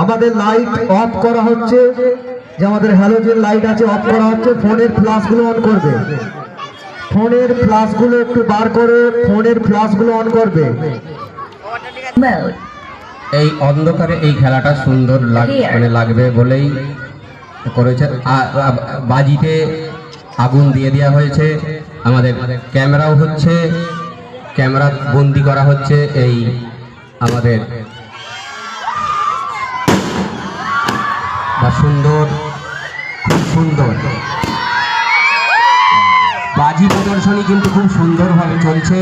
আমাদের light off করা হচ্ছে, যে আমাদের হ্যালোজেন লাইট আছে অফ করা হচ্ছে। ফোনের ফ্ল্যাশগুলো অন করবে, ফোনের ফ্ল্যাশগুলো একটু বার করে ফোনের ফ্ল্যাশগুলো অন করবে। এই অন্ধকারে এই খেলাটা সুন্দর লাগবে বলেই করেছে। বাজিতে আগুন দিয়ে দেওয়া হয়েছে, আমাদের ক্যামেরাও হচ্ছে, ক্যামেরা বন্দি করা হচ্ছে। এই আমাদের সুন্দর, খুব সুন্দর বাজি প্রদর্শনী কিন্তু খুব সুন্দরভাবে চলছে।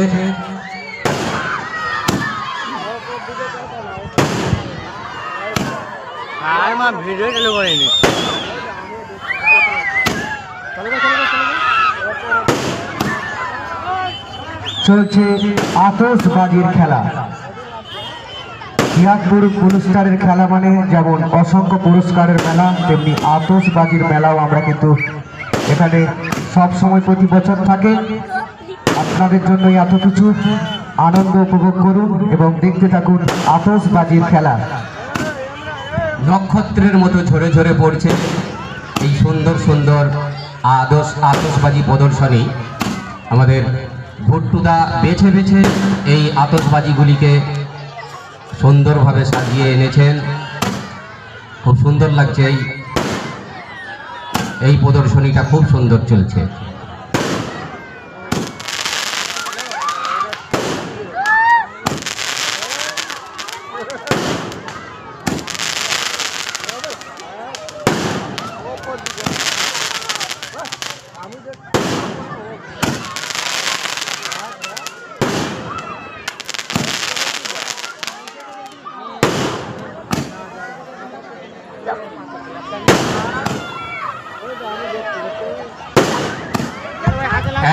চলছে আতশবাজির খেলা। জিয়াদপুর পুরস্কারের খেলা মানে যেমন অসংখ্য পুরস্কারের মেলা, তেমনি আতশবাজির মেলাও আমরা কিন্তু এখানে সব সময় প্রতি বছর থাকে। আপনাদের জন্য এত কিছু আনন্দ উপভোগ করুন এবং দেখতে থাকুন আতশবাজির খেলা। নক্ষত্রের মতো ঝরে ঝরে পড়ছে এই সুন্দর সুন্দর আতশবাজি প্রদর্শনী। আমাদের ভুট্টুদা বেছে বেছে এই আতশবাজিগুলিকে সুন্দরভাবে সাজিয়ে এনেছেন, খুব সুন্দর লাগছে। এই প্রদর্শনীটা খুব সুন্দর চলছে।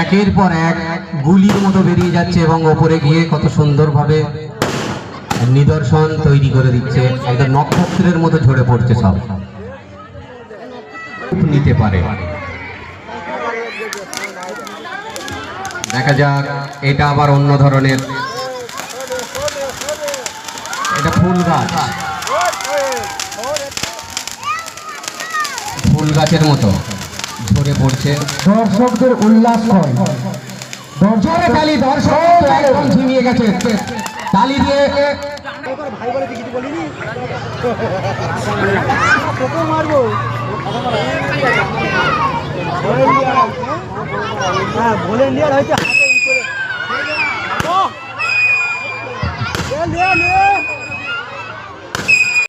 একের পর এক গুলির মতো বেরিয়ে যাচ্ছে এবং ওপরে গিয়ে কত সুন্দরভাবে নিদর্শন তৈরি করে দিচ্ছে। একদম নক্ষত্রের মতো ঝরে পড়ছে, সব নিতে পারে। দেখা যাক, এটা আবার অন্য ধরনের, এটা ফুল গাছ, ফুল গাছের মতো ঝরে পড়ছে। দর্শকদের উল্লাস হয়, জোরে তালি, দর্শক একদম ঝিমিয়ে গেছে তালি দিয়ে। ভলেন্টিয়ার হয়েছে হাতে